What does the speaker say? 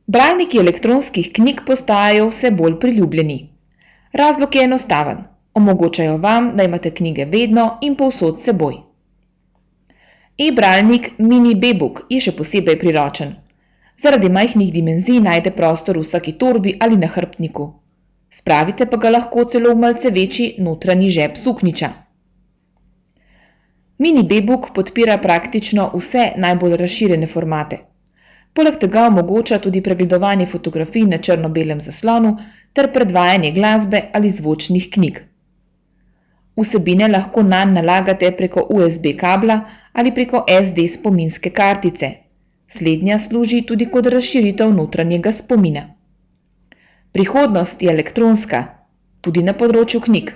Bralniki elektronskih knjig postajajo vse bolj priljubljeni. Razlog je enostaven. Omogočajo vam, da imate knjige vedno in povsod s seboj. E-bralnik Mini B-Book je še posebej priročen. Zaradi majhnih dimenzij najde prostor v vsaki torbi ali nahrbtniku. Spravite pa ga lahko celo v malce večji notranji žep suknjiča. Mini B-Book podpira praktično vse najbolj razširjene formate. Poleg tega omogoča tudi pregledovanje fotografij na črno-belem zaslonu ter predvajanje glasbe ali zvočnih knjig. Vsebine lahko nanj nalagate preko USB kabla ali preko SD spominske kartice. Slednja služi tudi kot razširitev notranjega spomina. Prihodnost je elektronska, tudi na področju knjig.